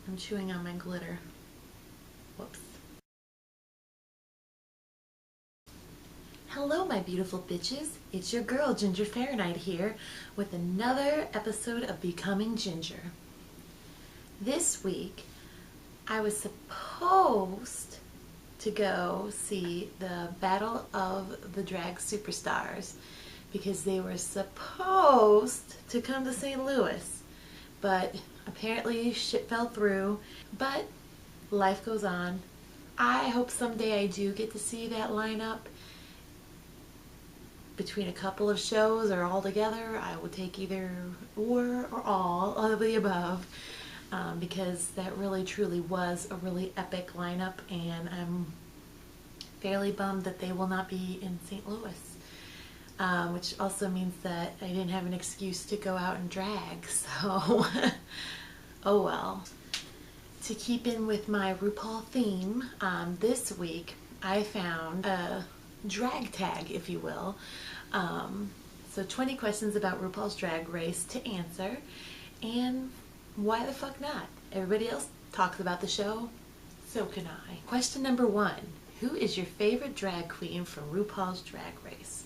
I'm chewing on my glitter. Whoops. Hello my beautiful bitches, it's your girl Ginger Fahrenheit here with another episode of Becoming Ginger. This week I was supposed to go see the Battle of the Drag Superstars because they were supposed to come to St. Louis, but apparently shit fell through. But life goes on. I hope someday I do get to see that lineup. Between a couple of shows or all together, I would take either or all of the above, because that really truly was a really epic lineup, and I'm fairly bummed that they will not be in St. Louis, which also means that I didn't have an excuse to go out and drag, so oh well. To keep in with my RuPaul theme, this week I found a drag tag, if you will. So 20 questions about RuPaul's Drag Race to answer, and why the fuck not? Everybody else talks about the show, so can I. Question number 1. Who is your favorite drag queen from RuPaul's Drag Race?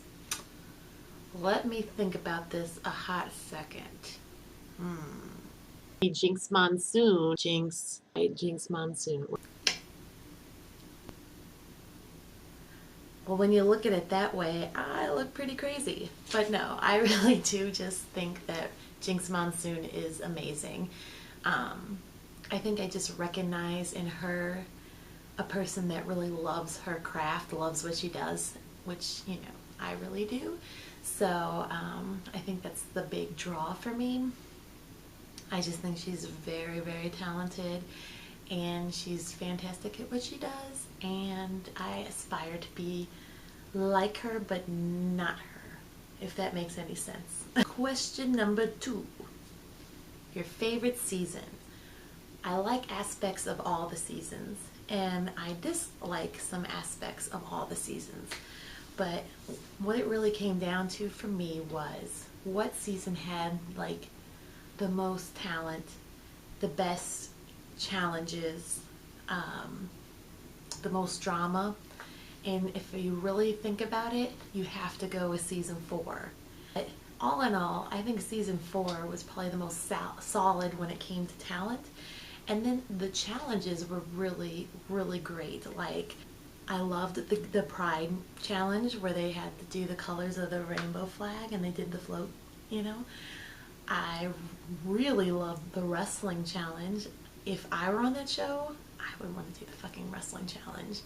Let me think about this a hot second. Jinx Monsoon. Jinx Monsoon. Well, when you look at it that way, I look pretty crazy. But no, I really do just think that Jinx Monsoon is amazing. I think I just recognize in her a person that really loves her craft, loves what she does, which, you know, I really do. So I think that's the big draw for me. I just think she's very, very talented, and she's fantastic at what she does, and I aspire to be like her but not her, if that makes any sense. Question number 2. Your favorite season. I like aspects of all the seasons, and I dislike some aspects of all the seasons, but what it really came down to for me was what season had like the most talent, the best challenges, the most drama. And if you really think about it, you have to go with season 4. But all in all, I think season 4 was probably the most solid when it came to talent. And then the challenges were really, really great. Like, I loved the Pride challenge where they had to do the colors of the rainbow flag and they did the float, you know. I really loved the wrestling challenge. If I were on that show, I would want to do the fucking wrestling challenge.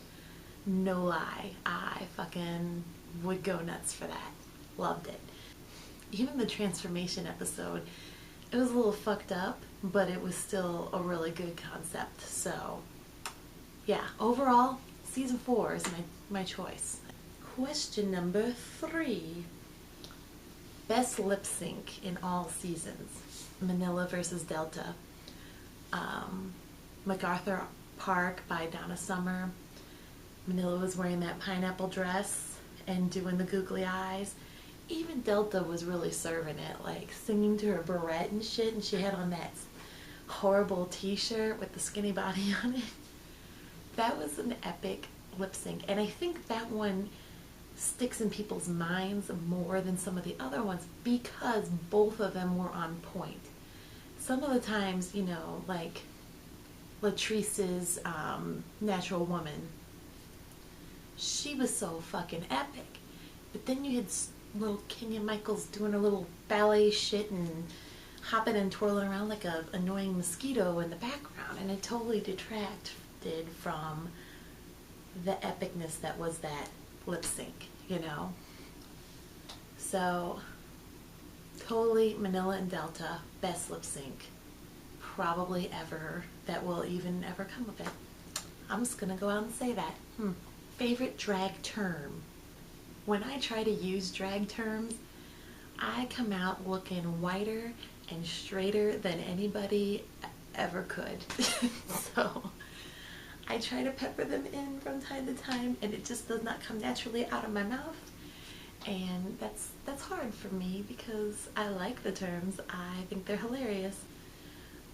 No lie. I fucking would go nuts for that. Loved it. Even the transformation episode, it was a little fucked up, but it was still a really good concept. So, yeah, overall, season 4 is my choice. Question number 3. Best lip sync in all seasons. Manila versus Delta. MacArthur Park by Donna Summer. Manila was wearing that pineapple dress and doing the googly eyes. Even Delta was really serving it, like singing to her barrette and shit, and she had on that horrible t-shirt with the skinny body on it. That was an epic lip sync, and I think that one sticks in people's minds more than some of the other ones because both of them were on point. Some of the times, you know, like Latrice's Natural Woman, she was so fucking epic. But then you had little Kenya Michaels doing her little ballet shit and hopping and twirling around like a annoying mosquito in the background, and it totally detracted from the epicness that was that lip sync, you know. So totally Manila and Delta, best lip sync probably ever that will even ever come of it. I'm just gonna go out and say that. Favorite drag term. When I try to use drag terms, I come out looking whiter and straighter than anybody ever could. So I try to pepper them in from time to time, and it just does not come naturally out of my mouth. And that's hard for me because I like the terms. I think they're hilarious.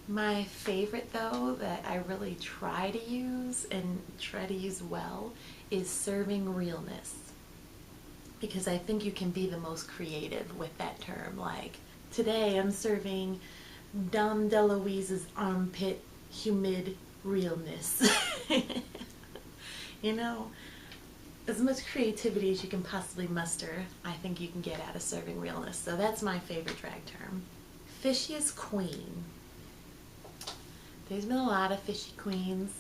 My favorite though that I really try to use and try to use well is serving realness. Because I think you can be the most creative with that term. Like, today I'm serving Dom DeLuise's armpit humid realness. You know, as much creativity as you can possibly muster, I think you can get out of serving realness. So that's my favorite drag term. Fishiest queen. There's been a lot of fishy queens,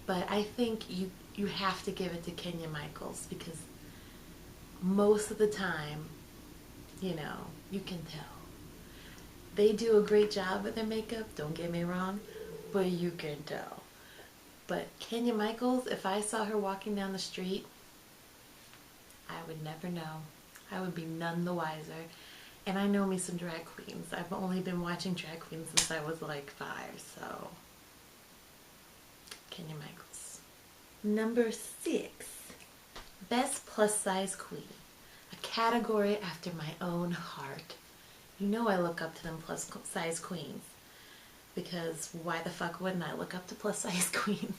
but I think you have to give it to Kenya Michaels because most of the time, you know, you can tell. They do a great job with their makeup, don't get me wrong, but you can tell. But Kenya Michaels, if I saw her walking down the street, I would never know. I would be none the wiser. And I know me some drag queens. I've only been watching drag queens since I was like 5, so Kenya Michaels. Number 6, best plus size queen. A category after my own heart. You know I look up to them plus size queens. Because why the fuck wouldn't I look up to plus size queens?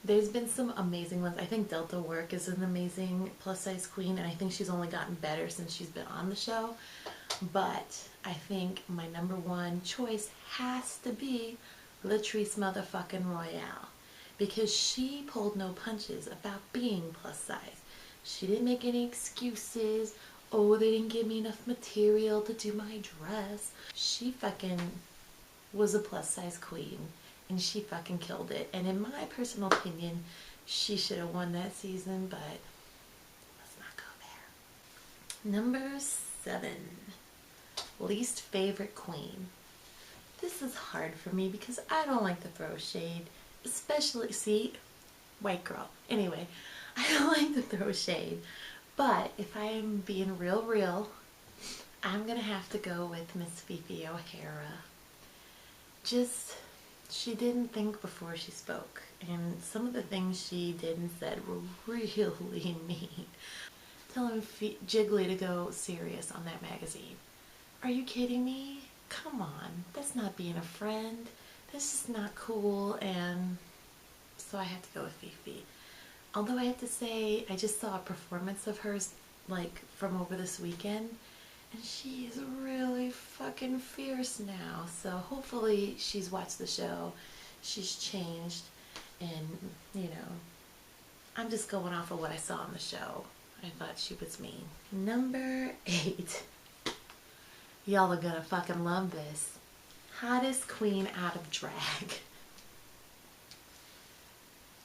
There's been some amazing ones. I think Delta Work is an amazing plus size queen, and I think she's only gotten better since she's been on the show. But I think my number one choice has to be Latrice motherfucking Royale, because she pulled no punches about being plus size. She didn't make any excuses. Oh, they didn't give me enough material to do my dress. She fucking was a plus size queen, and she fucking killed it. And in my personal opinion, she should have won that season, but let's not go there. Number 7, least favorite queen. This is hard for me because I don't like to throw shade, especially, see, white girl. Anyway, I don't like to throw shade, but if I am being real, I'm gonna have to go with Miss Fifi O'Hara. Just, she didn't think before she spoke, and some of the things she did and said were really mean. Telling Jiggly to go serious on that magazine. Are you kidding me? Come on, that's not being a friend. That's just not cool, and so I have to go with Fifi. Although I have to say, I just saw a performance of hers, like, from over this weekend, and she is really fucking fierce now. So hopefully she's watched the show, she's changed, and, you know, I'm just going off of what I saw on the show. I thought she was mean. Number 8. Y'all are gonna fucking love this. Hottest queen out of drag.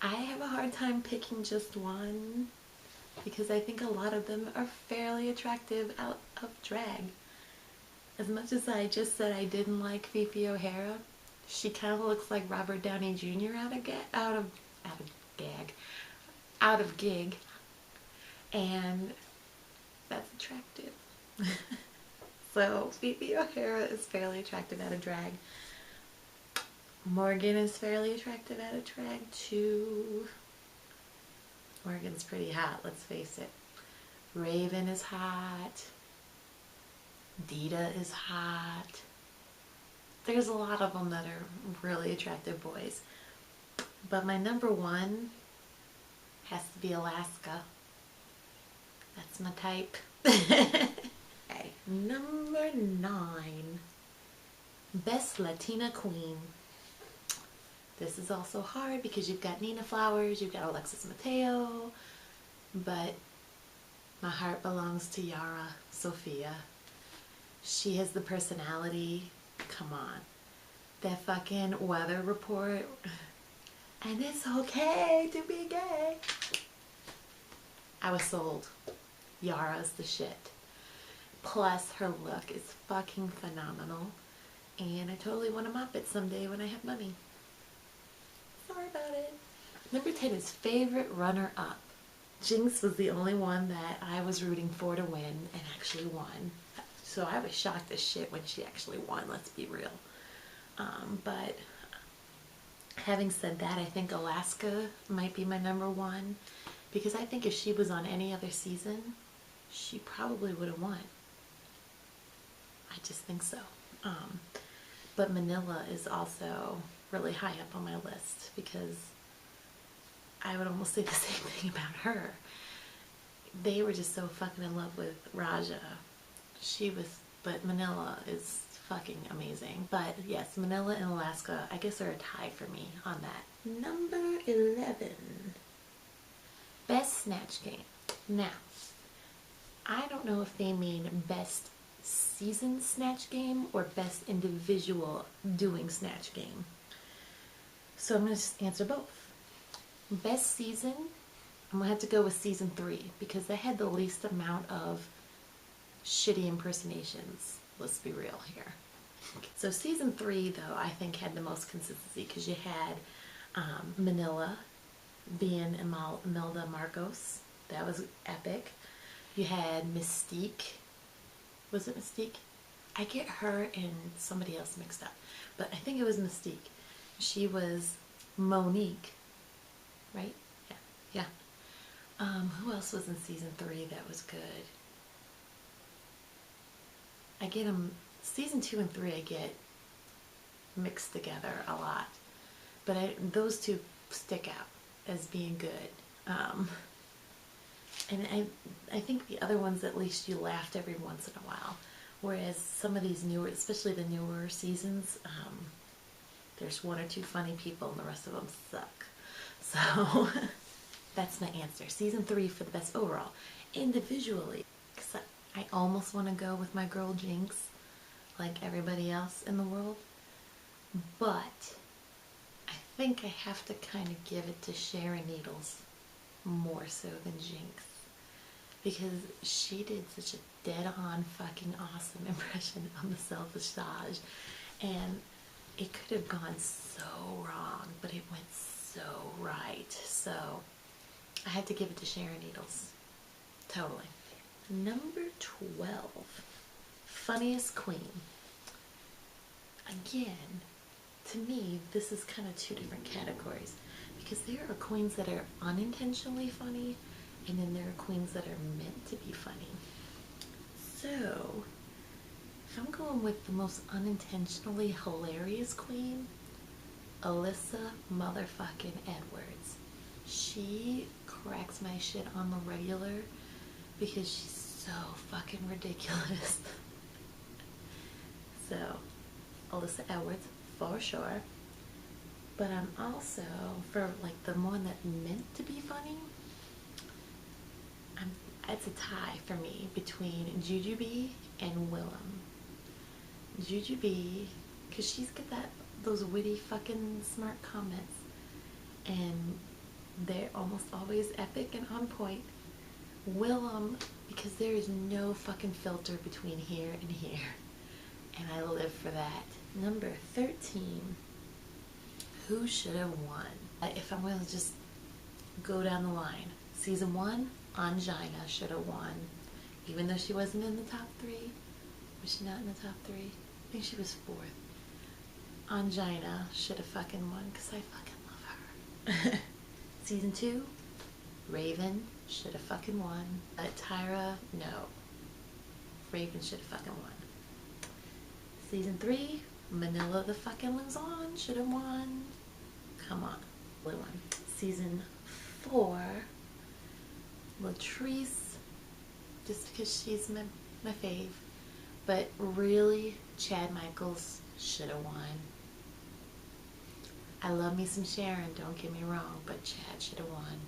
I have a hard time picking just one because I think a lot of them are fairly attractive out of drag. As much as I just said I didn't like Fifi O'Hara, she kind of looks like Robert Downey Jr. out of gig, and that's attractive. So Fifi O'Hara is fairly attractive out of drag. Morgan is fairly attractive out of drag too. Morgan's pretty hot, let's face it. Raven is hot. Dita is hot. There's a lot of them that are really attractive boys. But my number 1 has to be Alaska. That's my type. Okay. Number 9. Best Latina queen. This is also hard because you've got Nina Flowers, you've got Alexis Mateo, but my heart belongs to Yara Sofia. She has the personality. Come on. That fucking weather report. And it's okay to be gay. I was sold. Yara's the shit. Plus, her look is fucking phenomenal. And I totally want to mop it someday when I have money. Sorry about it. Number 10 is favorite runner-up. Jinx was the only one that I was rooting for to win and actually won. So I was shocked as shit when she actually won, let's be real. But having said that, I think Alaska might be my number 1 because I think if she was on any other season, she probably would have won. I just think so. But Manila is also really high up on my list because I would almost say the same thing about her. They were just so fucking in love with Raja. But Manila is fucking amazing. But yes, Manila and Alaska, I guess, are a tie for me on that. Number 11. Best Snatch game. Now, I don't know if they mean best season Snatch game or best individual doing Snatch game. So I'm going to answer both. Best season, I'm going to have to go with season 3 because they had the least amount of shitty impersonations. Let's be real here. So season 3, though, I think had the most consistency because you had Manila being Imelda Marcos. That was epic. You had Mystique. Was it Mystique? I get her and somebody else mixed up, but I think it was Mystique. She was Monique, right? Yeah. Who else was in season 3 that was good? I get them, season 2 and 3 I get mixed together a lot, but those two stick out as being good. And I think the other ones, at least you laughed every once in a while, whereas some of these newer, especially the newer seasons, there's one or two funny people and the rest of them suck. So that's my answer. Season 3 for the best overall. Individually, because I almost want to go with my girl Jinx, like everybody else in the world, but I think I have to kind of give it to Sharon Needles more so than Jinx, because she did such a dead-on fucking awesome impression on the self-massage, and it could have gone so wrong, but it went so right. So I had to give it to Sharon Needles. Totally. Number 12. Funniest queen. Again, to me, this is kind of two different categories, because there are queens that are unintentionally funny, and then there are queens that are meant to be funny. So, if I'm going with the most unintentionally hilarious queen, Alyssa motherfucking Edwards. She cracks my shit on the regular because she's so fucking ridiculous. So, Alyssa Edwards, for sure. But I'm also, for like the one that meant to be funny, it's a tie for me between Jujubee and Willem. Jujubee, because she's got those witty fucking smart comments, and they're almost always epic and on point. Willem, because there is no fucking filter between here and here, and I live for that. Number 13. Who should have won? If I'm going to just go down the line, season 1, Angina should have won, even though she wasn't in the top 3. Was she not in the top 3? I think she was 4th. Angina should have fucking won because I fucking love her. Season 2, Raven should have fucking won. Tyra, no. Raven should have fucking won. Season 3, Manila the fucking Luzon should have won. Come on. Blue one. Season 4, Latrice, just because she's my fave. But really, Chad Michaels should have won. I love me some Sharon, don't get me wrong, but Chad should have won.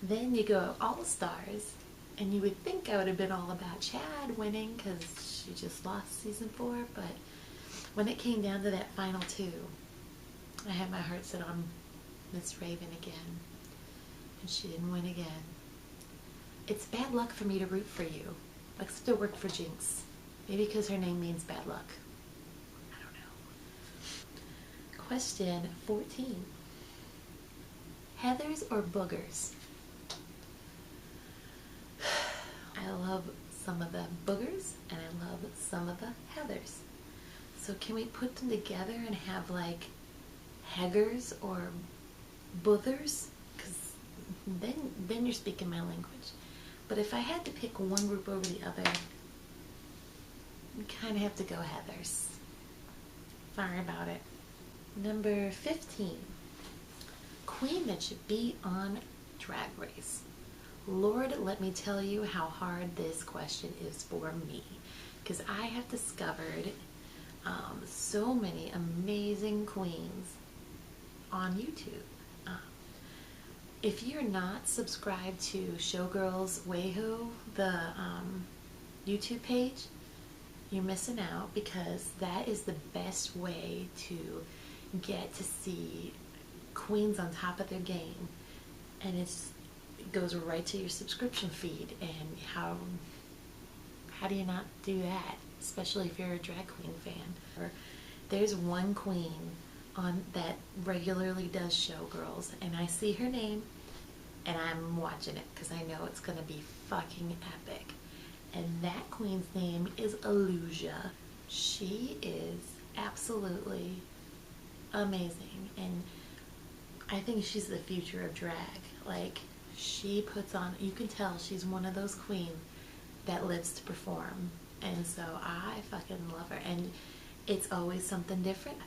Then you go All Stars, and you would think I would have been all about Chad winning because she just lost season 4, but when it came down to that final 2, I had my heart set on Miss Raven again, and she didn't win again. It's bad luck for me to root for you. Like, still work for Jinx. Maybe because her name means bad luck. I don't know. Question 14. Heathers or Boogers? I love some of the Boogers, and I love some of the Heathers. So can we put them together and have like Heggers or Boothers? Because then you're speaking my language. But if I had to pick one group over the other, you kind of have to go Heathers. Sorry about it. Number 15. Queen that should be on Drag Race. Lord, let me tell you how hard this question is for me, because I have discovered so many amazing queens on YouTube. If you're not subscribed to Showgirls Wayho, the YouTube page, you're missing out, because that is the best way to get to see queens on top of their game, and it goes right to your subscription feed. And how do you not do that, especially if you're a drag queen fan? There's one queen on that regularly does Showgirls, and I see her name and I'm watching it because I know it's gonna be fucking epic. And that queen's name is Allusia. She is absolutely amazing, and I think she's the future of drag. Like, she puts on, you can tell she's one of those queens that lives to perform, and so I fucking love her. And it's always something different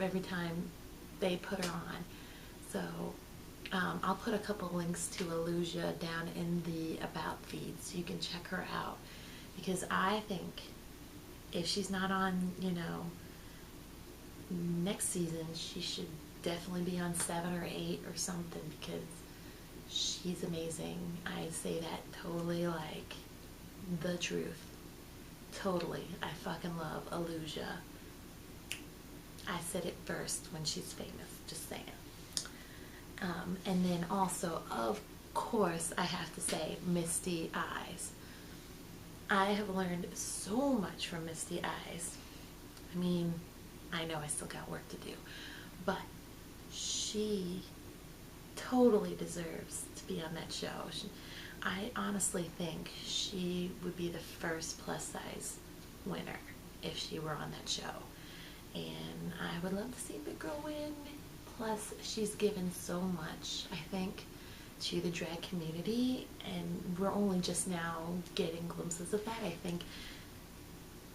every time they put her on. So I'll put a couple links to Allusia down in the About feed so you can check her out, because I think if she's not on, you know, next season, she should definitely be on 7 or 8 or something, because she's amazing. I say that totally like the truth. Totally. I fucking love Allusia. I said it first when she's famous, just saying. And then also, of course, I have to say Misty Eyes. I have learned so much from Misty Eyes. I mean, I know I still got work to do, but she totally deserves to be on that show. I honestly think she would be the first plus size winner if she were on that show. And I would love to see the girl win. Plus, she's given so much, I think, to the drag community, and we're only just now getting glimpses of that. I think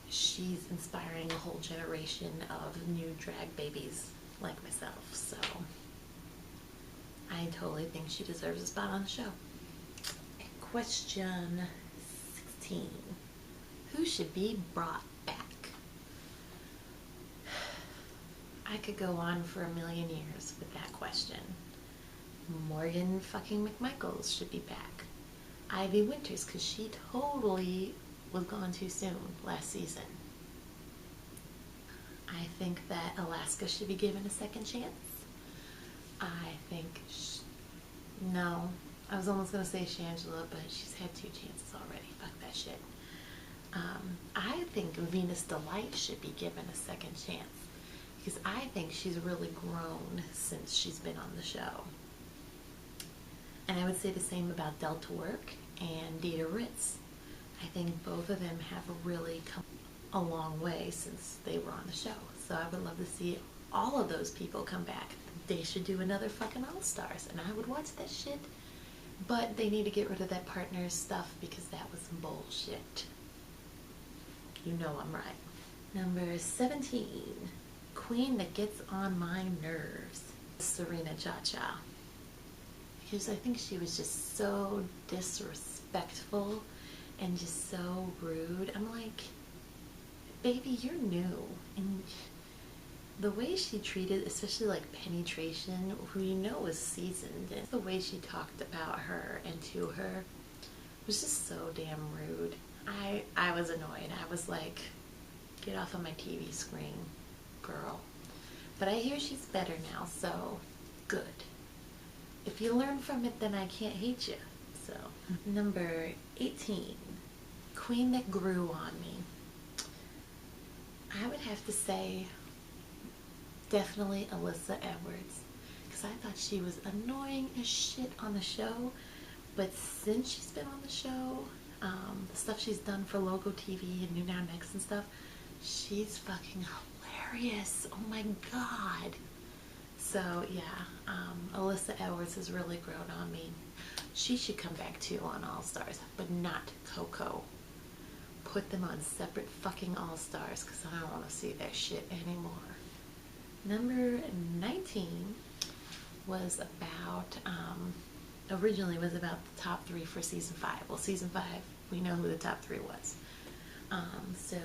she's inspiring a whole generation of new drag babies like myself, so I totally think she deserves a spot on the show. Question 16. Who should be brought back? I could go on for a million years with that question. Morgan fucking McMichaels should be back. Ivy Winters, because she totally was gone too soon last season. I think that Alaska should be given a second chance. I think, no, I was almost going to say Shangela, but she's had 2 chances already. Fuck that shit. I think Venus Delight should be given a second chance, because I think she's really grown since she's been on the show. And I would say the same about Delta Work and Dita Ritz. I think both of them have really come a long way since they were on the show. So I would love to see all of those people come back. They should do another fucking All-Stars, and I would watch that shit. But they need to get rid of that partners stuff, because that was some bullshit. You know I'm right. Number 17. Queen that gets on my nerves. Serena Cha-Cha. Because I think she was just so disrespectful and just so rude. I'm like, baby, you're new. And the way she treated, especially like Penetration, who you know was seasoned, and the way she talked about her and to her was just so damn rude. I was annoyed. I was like, get off of my TV screen, girl. But I hear she's better now, so good. If you learn from it, then I can't hate you. So, number 18. Queen that grew on me. I would have to say definitely Alyssa Edwards, because I thought she was annoying as shit on the show, but since she's been on the show, the stuff she's done for Logo TV and New Now Next and stuff, she's fucking hilarious. Oh my god. So yeah, Alyssa Edwards has really grown on me. She should come back too on All Stars, but not Coco. put them on separate fucking all-stars because I don't want to see that shit anymore. Number 19 was about, originally was about the top 3 for season 5. Well, season 5, we know who the top 3 was. So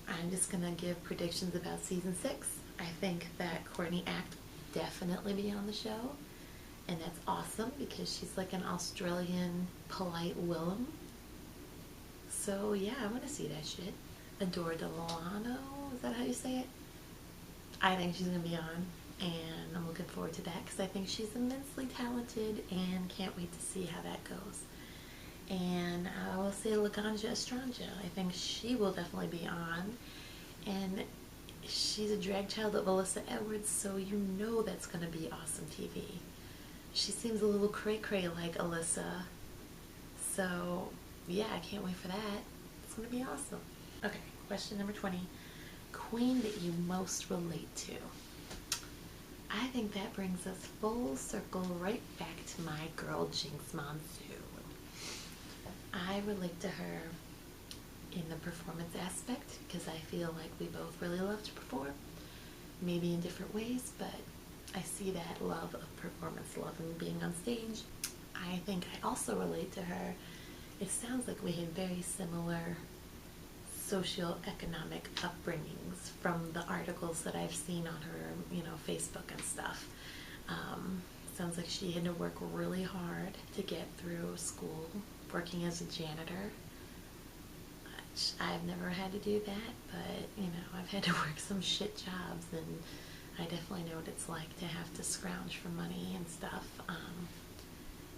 I'm just gonna give predictions about season 6. I think that Courtney Act definitely be on the show, and that's awesome because she's like an Australian polite Willem. So yeah, I want to see that shit. Adore Delano, is that how you say it? I think she's gonna be on, and I'm looking forward to that because I think she's immensely talented and can't wait to see how that goes. And I will say Laganja Estranja. I think she will definitely be on, and she's a drag child of Alyssa Edwards, so you know that's going to be awesome TV. She seems a little cray-cray like Alyssa, so yeah, I can't wait for that. It's going to be awesome. Okay, question number 20. Queen that you most relate to. I think that brings us full circle right back to my girl Jinx Monsoon. I relate to her in the performance aspect because I feel like we both really love to perform, maybe in different ways, but I see that love of performance, loving being on stage. I think I also relate to her. It sounds like we had very similar socioeconomic upbringings from the articles that I've seen on her, Facebook and stuff. Sounds like she had to work really hard to get through school, working as a janitor. I've never had to do that, but I've had to work some shit jobs, and I definitely know what it's like to have to scrounge for money and stuff.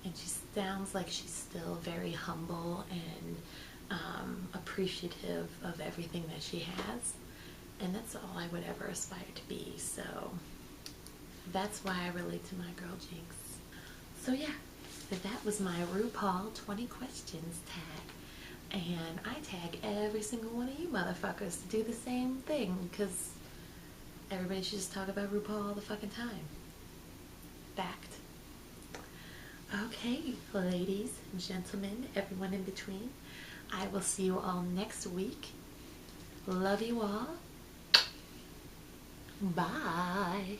And she sounds like she's still very humble and appreciative of everything that she has, and that's all I would ever aspire to be. So that's why I relate to my girl Jinx. So yeah, that was my RuPaul 20 questions tag. And I tag every single one of you motherfuckers to do the same thing, because everybody should just talk about RuPaul all the fucking time. Fact. Okay, ladies, gentlemen, everyone in between, I will see you all next week. Love you all. Bye.